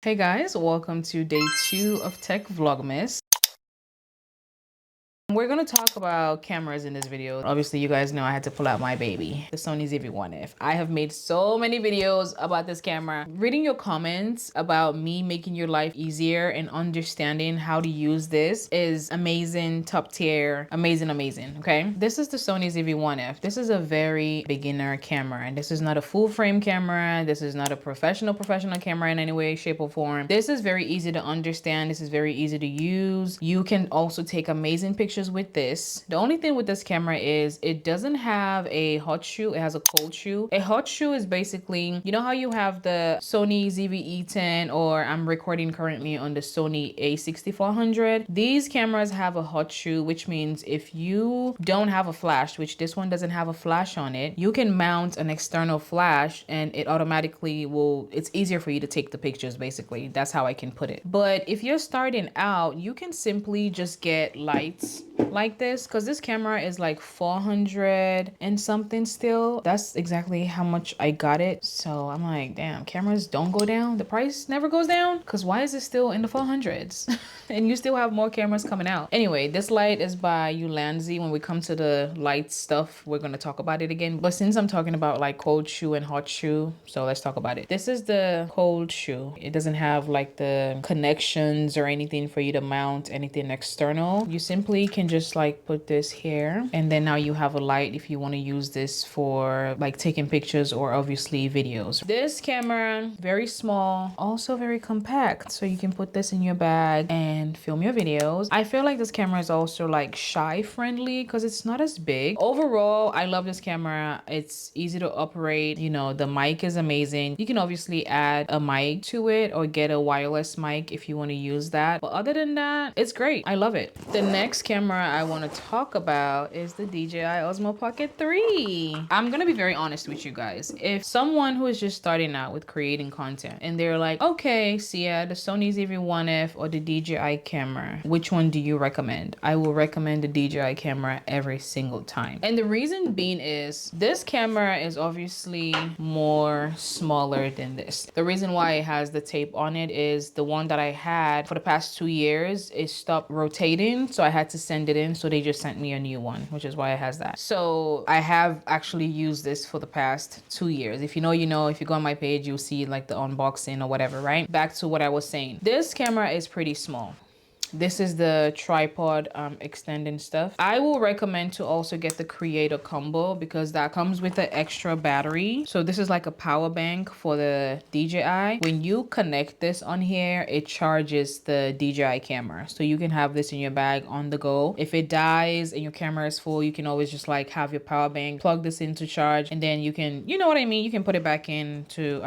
Hey guys, welcome to day 2 of Tech Vlogmas. We're gonna talk about cameras in this video. Obviously, you guys know I had to pull out my baby, the Sony A6400. I have made so many videos about this camera. Reading your comments about me making your life easier and understanding how to use this is amazing, top tier, amazing, okay? This is the Sony A6400. This is a very beginner camera, and this is not a full frame camera. This is not a professional camera in any way, shape, or form. This is very easy to understand. This is very easy to use. You can also take amazing pictures with this. The only thing with this camera is it doesn't have a hot shoe, it has a cold shoe. A hot shoe is basically, you know how you have the Sony ZV-E10, or I'm recording currently on the Sony A6400. These cameras have a hot shoe, which means if you don't have a flash, which this one doesn't have a flash on it, you can mount an external flash and it automatically it's easier for you to take the pictures. Basically, that's how I can put it. But if you're starting out, you can simply just get lights like this, because this camera is like 400 and something still. That's exactly how much I got it. So I'm like, damn, cameras don't go down, the price never goes down, because why is it still in the 400s? And you still have more cameras coming out. Anyway, this light is by Ulanzi. When we come to the light stuff, we're going to talk about it again, but since I'm talking about like cold shoe and hot shoe, so let's talk about it. This is the cold shoe. It doesn't have like the connections or anything for you to mount anything external. You simply can just like put this here, and then now you have a light if you want to use this for like taking pictures or obviously videos. This camera, very small, also very compact, so you can put this in your bag and film your videos. I feel like this camera is also like shy friendly because it's not as big. Overall, I love this camera. It's easy to operate. You know, the mic is amazing. You can obviously add a mic to it or get a wireless mic if you want to use that, but other than that, it's great. I love it. The next camera I want to talk about is the DJI Osmo Pocket 3. I'm gonna be very honest with you guys. If someone who is just starting out with creating content and they're like, okay, Sia, the Sony ZV-1F or the DJI camera, which one do you recommend? I will recommend the DJI camera every single time. And the reason being is this camera is obviously more smaller than this. The reason why it has the tape on it is the one that I had for the past 2 years, it stopped rotating, so I had to send it in, so they just sent me a new one, which is why it has that. So I have actually used this for the past 2 years. If you know, you know. If you go on my page, you'll see like the unboxing or whatever, right? Back to what I was saying. This camera is pretty small. This is the tripod extending stuff. I will recommend to also get the creator combo because that comes with an extra battery. So this is like a power bank for the DJI. When you connect this on here, it charges the DJI camera. So you can have this in your bag on the go. If it dies and your camera is full, you can always just like have your power bank, plug this in to charge, and then you can, you know what I mean? You can put it back in to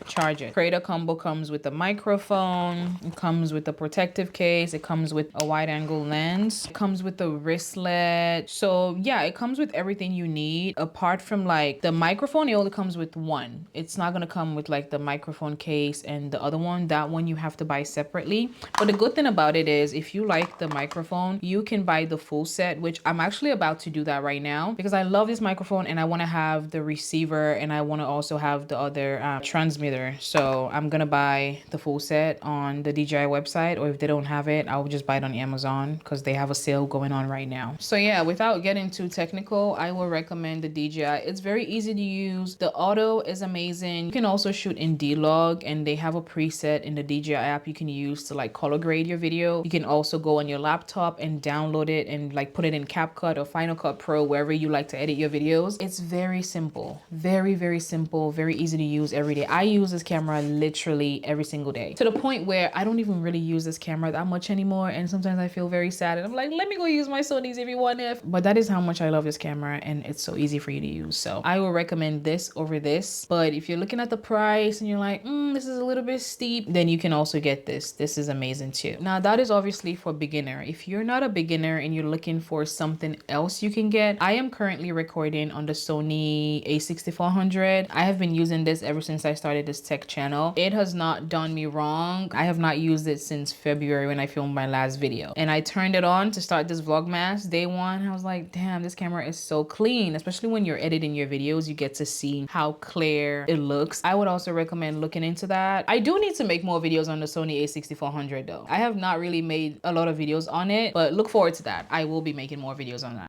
charge it. Creator combo comes with a microphone. It comes with a protective case. It comes with a wide angle lens. It comes with a wristlet. So yeah, it comes with everything you need. Apart from like the microphone, it only comes with one. It's not gonna come with like the microphone case and the other one. That one you have to buy separately. But the good thing about it is if you like the microphone, you can buy the full set, which I'm actually about to do that right now because I love this microphone and I want to have the receiver and I want to also have the other transmitter. So I'm gonna buy the full set on the DJI website, or if they don't have it, I'll just buy it on Amazon because they have a sale going on right now. So yeah, without getting too technical, I will recommend the DJI. It's very easy to use. The auto is amazing. You can also shoot in D-Log, and they have a preset in the DJI app you can use to like color grade your video. You can also go on your laptop and download it and like put it in CapCut or Final Cut Pro, wherever you like to edit your videos. It's very simple, very simple, very easy to use every day. I use this camera literally every single day, to the point where I don't even really use this camera that much anymore, and sometimes I feel very sad and I'm like, let me go use my Sony ZV-1F. But that is how much I love this camera, and it's so easy for you to use. So I will recommend this over this. But if you're looking at the price and you're like, this is a little bit steep, then you can also get this. This is amazing too. Now that is obviously for beginner. If you're not a beginner and you're looking for something else you can get, I am currently recording on the Sony A6400. I have been using this ever since I started this tech channel. It has not done me wrong. I have not used it since February when I filmed filmed my last video. And I turned it on to start this Vlogmas day one. I was like, damn, this camera is so clean. Especially when you're editing your videos, you get to see how clear it looks. I would also recommend looking into that. I do need to make more videos on the Sony A6400 though. I have not really made a lot of videos on it, but look forward to that. I will be making more videos on that.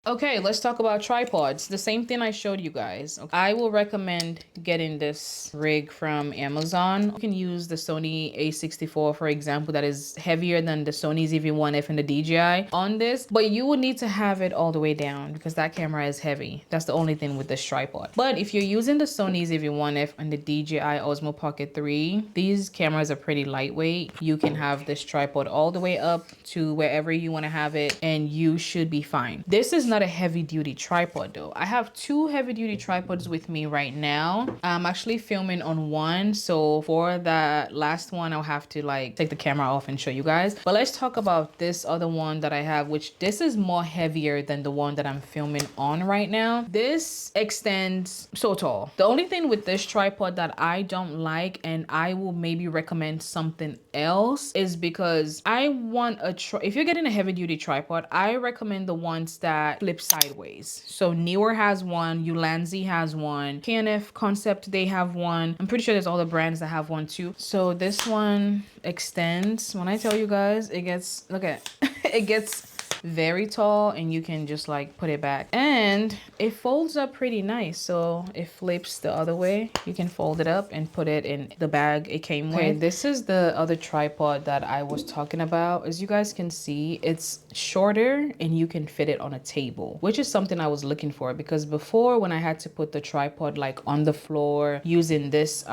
Okay, let's talk about tripods. The same thing I showed you guys. Okay. I will recommend getting this rig from Amazon. You can use the Sony A64, for example, that is heavier than the Sony ZV-1F and the DJI on this, but you would need to have it all the way down because that camera is heavy. That's the only thing with this tripod. But if you're using the Sony ZV-1F and the DJI Osmo Pocket 3, these cameras are pretty lightweight. You can have this tripod all the way up to wherever you want to have it and you should be fine. This is not a heavy duty tripod though. I have two heavy duty tripods with me right now. I'm actually filming on one, so for that last one I'll have to like take the camera off and show you guys. But let's talk about this other one that I have, which this is more heavier than the one that I'm filming on right now. This extends so tall. The only thing with this tripod that I don't like, and I will maybe recommend something else, is because I want if you're getting a heavy duty tripod, I recommend the ones that flip sideways. So Neewer has one, Ulanzi has one, KNF Concept, they have one. I'm pretty sure there's other brands that have one too. So this one extends. When I tell you guys, it gets, look at it gets very tall and you can just like put it back and it folds up pretty nice. So it flips the other way. You can fold it up and put it in the bag it came with. This is the other tripod that I was talking about. As you guys can see, it's shorter and you can fit it on a table, which is something I was looking for, because before when I had to put the tripod like on the floor using this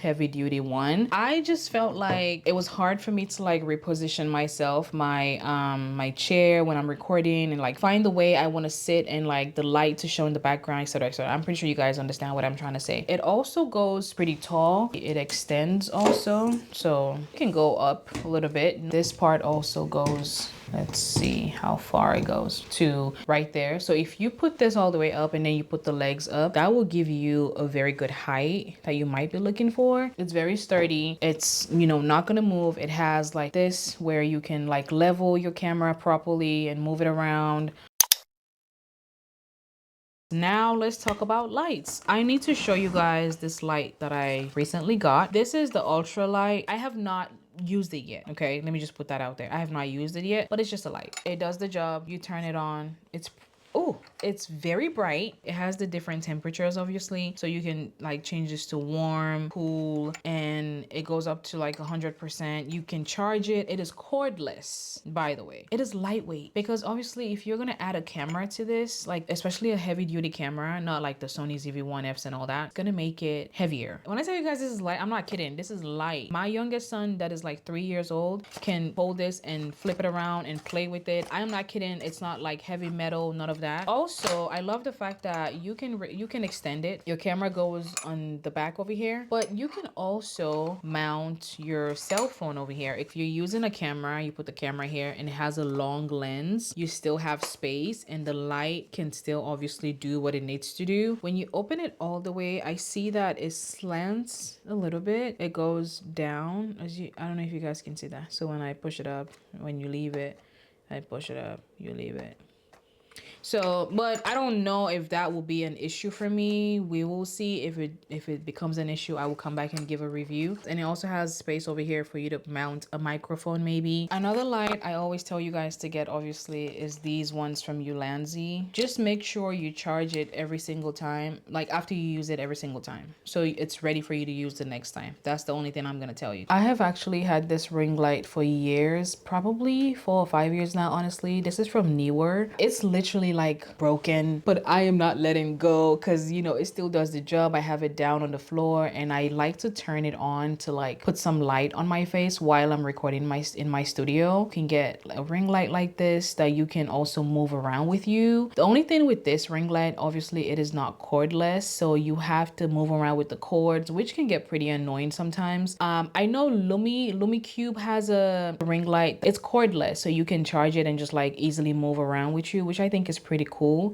heavy duty one, I just felt like it was hard for me to like reposition myself, my chair when I'm recording, and like find the way I want to sit and like the light to show in the background, etc, etc. I'm pretty sure you guys understand what I'm trying to say. It also goes pretty tall. It extends also, so it can go up a little bit. This part also goes, let's see how far it goes to right there. So if you put this all the way up and then you put the legs up, that will give you a very good height that you might be looking for. It's very sturdy. It's, you know, not gonna move. It has like this where you can like level your camera properly and move it around. Now let's talk about lights. I need to show you guys this light that I recently got. This is the ultra light. I have not used it yet. Okay, let me just put that out there. I have not used it yet, but it's just a light. It does the job. You turn it on. It's very bright. It has the different temperatures, obviously. So you can like change this to warm, cool, and it goes up to like 100%. You can charge it. It is cordless, by the way. It is lightweight because obviously if you're gonna add a camera to this, like especially a heavy duty camera, not like the Sony ZV-1Fs and all that, it's gonna make it heavier. When I tell you guys this is light, I'm not kidding. This is light. My youngest son that is like 3 years old can hold this and flip it around and play with it. I am not kidding. It's not like heavy metal, none of that. Also, I love the fact that you can extend it. Your camera goes on the back over here, but you can also mount your cell phone over here. If you're using a camera, you put the camera here and it has a long lens, you still have space and the light can still obviously do what it needs to do. When you open it all the way, I see that it slants a little bit. It goes down I don't know if you guys can see that. So when I push it up, when you leave it, I push it up, you leave it. So, but I don't know if that will be an issue for me. We will see. If it becomes an issue, I will come back and give a review. And it also has space over here for you to mount a microphone maybe. Another light I always tell you guys to get obviously is these ones from Ulanzi. Just make sure you charge it every single time, like after you use it every single time, so it's ready for you to use the next time. That's the only thing I'm gonna tell you. I have actually had this ring light for years, probably 4 or 5 years now, honestly. This is from Neewer. It's literally like broken, but I am not letting go because, you know, it still does the job. I have it down on the floor and I like to turn it on to like put some light on my face while I'm recording in my studio. You can get a ring light like this that you can also move around with you. The only thing with this ring light, obviously it is not cordless, so you have to move around with the cords, which can get pretty annoying sometimes. I know LumiCube has a ring light. It's cordless, so you can charge it and just like easily move around with you, which I think is pretty cool.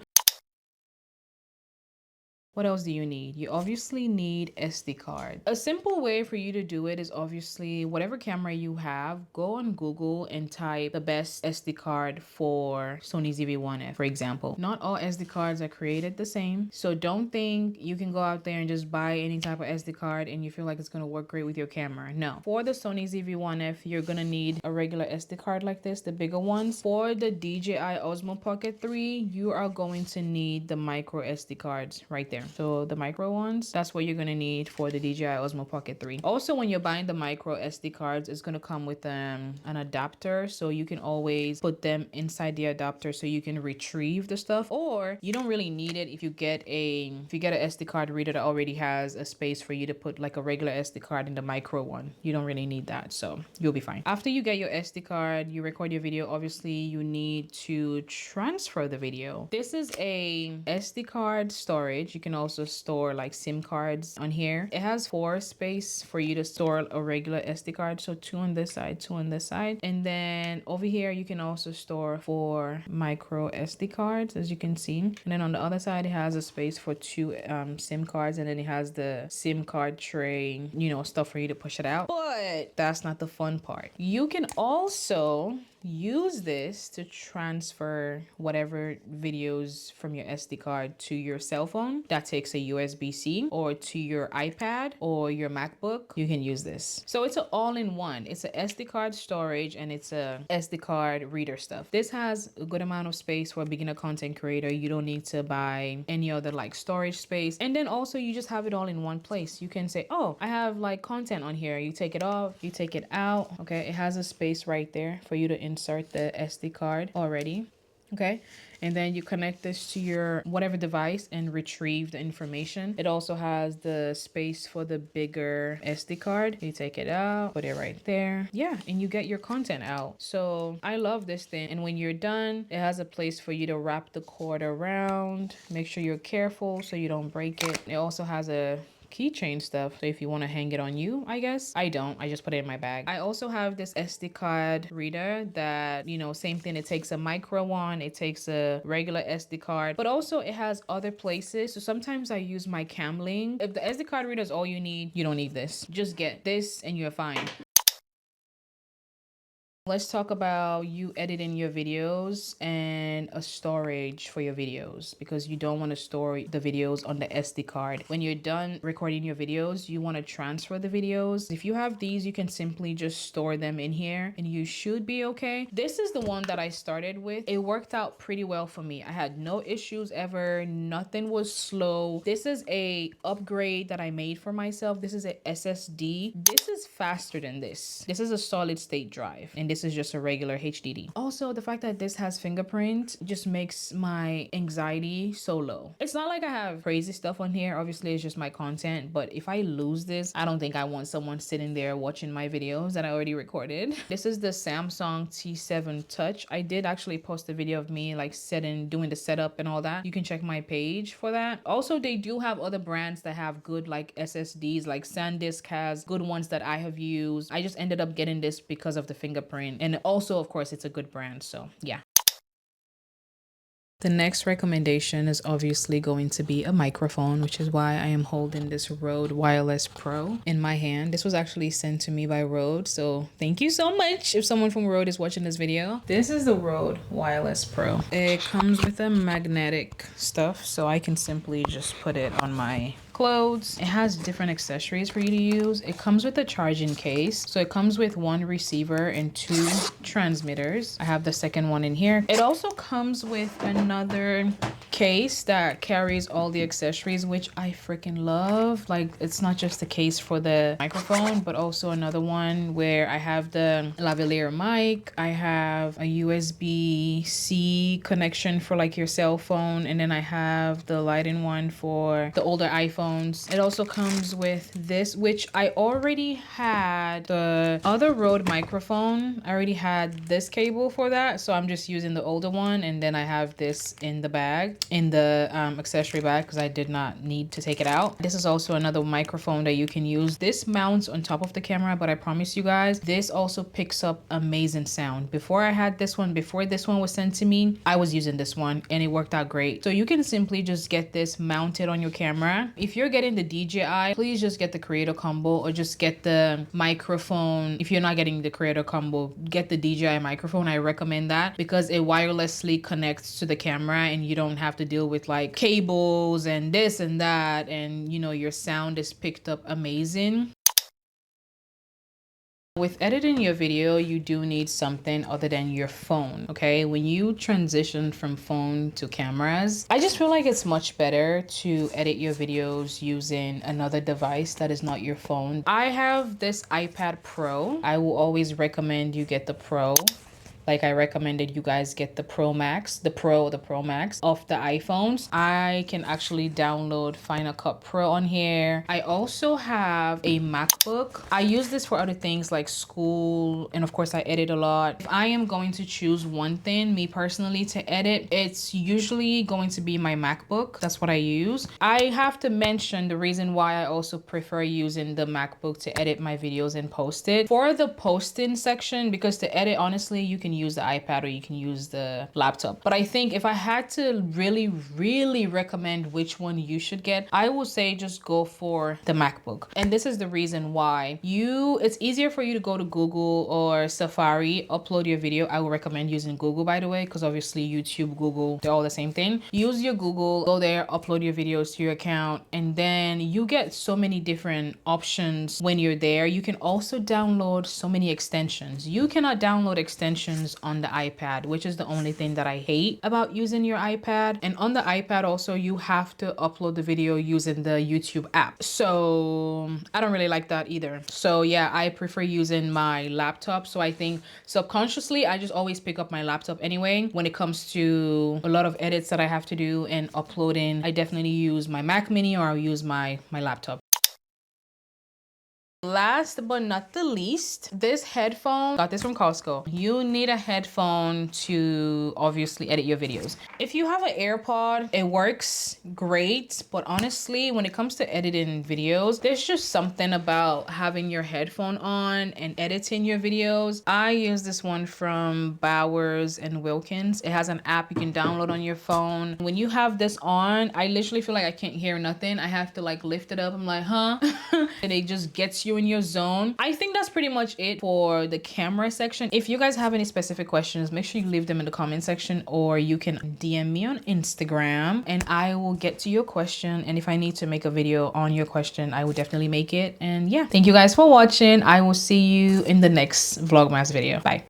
What else do you need? You obviously need SD card. A simple way for you to do it is obviously whatever camera you have, go on Google and type the best SD card for Sony ZV-1F, for example. Not all SD cards are created the same. So don't think you can go out there and just buy any type of SD card and you feel like it's gonna work great with your camera. No. For the Sony ZV-1F, you're gonna need a regular SD card like this, the bigger ones. For the DJI Osmo Pocket 3, you are going to need the micro SD cards right there. So the micro ones, that's what you're gonna need for the DJI Osmo Pocket 3. Also, when you're buying the micro SD cards, it's gonna come with an adapter, so you can always put them inside the adapter so you can retrieve the stuff. Or you don't really need it if you get a SD card reader that already has a space for you to put like a regular SD card in the micro one. You don't really need that, so you'll be fine. After you get your SD card, you record your video. Obviously, you need to transfer the video. This is a SD card storage. You can also store like SIM cards on here. It has 4 space for you to store a regular SD card, so 2 on this side, 2 on this side, and then over here you can also store 4 micro SD cards, as you can see. And then on the other side it has a space for 2 SIM cards, and then it has the SIM card tray, you know, stuff for you to push it out. But that's not the fun part. You can also use this to transfer whatever videos from your SD card to your cell phone that takes a USB-C, or to your iPad or your MacBook. You can use this. So it's an all-in-one. It's a SD card storage and it's a SD card reader stuff. This has a good amount of space for a beginner content creator. You don't need to buy any other like storage space. And then also you just have it all in one place. You can say, oh, I have like content on here. You take it off, you take it out. Okay, it has a space right there for you to insert the SD card already. Okay, and then you connect this to your whatever device and retrieve the information. It also has the space for the bigger SD card. You take it out, put it right there. Yeah, and you get your content out. So I love this thing. And when you're done, it has a place for you to wrap the cord around. Make sure you're careful so you don't break it. It also has a keychain stuff, so if you want to hang it on you, I guess. I don't, I just put it in my bag. I also have this SD card reader that, you know, same thing. It takes a micro one, it takes a regular SD card, but also it has other places. So sometimes I use my Camlink. If the SD card reader is all you need, you don't need this. Just get this and you're fine. Let's talk about you editing your videos and a storage for your videos, because you don't want to store the videos on the SD card. When you're done recording your videos, you want to transfer the videos. If you have these, you can simply just store them in here and you should be okay. This is the one that I started with. It worked out pretty well for me. I had no issues ever. Nothing was slow. This is a upgrade that I made for myself. This is a SSD. This is faster than this. This is a solid state drive, and this is just a regular HDD. Also, the fact that this has fingerprint just makes my anxiety so low. It's not like I have crazy stuff on here. Obviously, it's just my content. But if I lose this, I don't think I want someone sitting there watching my videos that I already recorded. This is the Samsung T7 Touch. I did actually post a video of me like doing the setup and all that. You can check my page for that. Also, they do have other brands that have good like SSDs. Like SanDisk has good ones that I have used. I just ended up getting this because of the fingerprint. And also, of course, it's a good brand. So yeah. The next recommendation is obviously going to be a microphone, which is why I am holding this Rode Wireless Pro in my hand. This was actually sent to me by Rode, so thank you so much if someone from Rode is watching this video. This is the Rode Wireless Pro. It comes with a magnetic stuff, so I can simply just put it on my clothes. It has different accessories for you to use. It comes with a charging case. So it comes with 1 receiver and 2 transmitters. I have the second one in here. It also comes with another case that carries all the accessories, which I freaking love. Like, it's not just the case for the microphone, but also another one where I have the lavalier mic. I have a USB-C connection for like your cell phone. And then I have the lighting one for the older iPhone. It also comes with this, which I already had the other Rode microphone. I already had this cable for that, so I'm just using the older one, and then I have this in the bag. in the accessory bag because I did not need to take it out. This is also another microphone that you can use. This mounts on top of the camera, but I promise you guys, this also picks up amazing sound. Before this one was sent to me, I was using this one and it worked out great. So you can simply just get this mounted on your camera. If you're getting the DJI, please just get the creator combo or just get the microphone. If you're not getting the creator combo, get the DJI microphone. I recommend that because it wirelessly connects to the camera and you don't have to deal with like cables and this and that, and you know, your sound is picked up amazing. With editing your video, you do need something other than your phone, okay? When you transition from phone to cameras, I just feel like it's much better to edit your videos using another device that is not your phone. I have this iPad Pro. I will always recommend you get the Pro. Like I recommended you guys get the Pro Max, the Pro Max of the iPhones. I can actually download Final Cut Pro on here. I also have a MacBook. I use this for other things like school, and of course I edit a lot. If I am going to choose one thing, me personally, to edit, it's usually going to be my MacBook. That's what I use. I have to mention the reason why I also prefer using the MacBook to edit my videos and post it. For the posting section, because to edit, honestly, you can use the iPad or you can use the laptop. But I think if I had to really recommend which one you should get, I would say just go for the MacBook. And this is the reason why. It's easier for you to go to Google or Safari, upload your video. I would recommend using Google, by the way, because obviously YouTube, Google, they're all the same thing. Use your Google, go there, upload your videos to your account, and then you get so many different options when you're there. You can also download so many extensions. You cannot download extensions on the iPad, which is the only thing that I hate about using your iPad. And on the iPad also, you have to upload the video using the YouTube app. So I don't really like that either. So yeah, I prefer using my laptop. So I think subconsciously, I just always pick up my laptop anyway. When it comes to a lot of edits that I have to do and uploading, I definitely use my Mac Mini or I'll use my laptop. Last but not the least, this headphone, got this from Costco. You need a headphone to obviously edit your videos. If you have an AirPod, it works great, but honestly, when it comes to editing videos, there's just something about having your headphone on and editing your videos. I use this one from Bowers and Wilkins. It has an app you can download on your phone. When you have this on, I literally feel like I can't hear nothing. I have to like lift it up. I'm like, huh? And it just gets you in your zone. I think that's pretty much it for the camera section. If you guys have any specific questions, make sure you leave them in the comment section, or you can DM me on Instagram and I will get to your question. And if I need to make a video on your question, I will definitely make it. And yeah, thank you guys for watching. I will see you in the next Vlogmas video. Bye.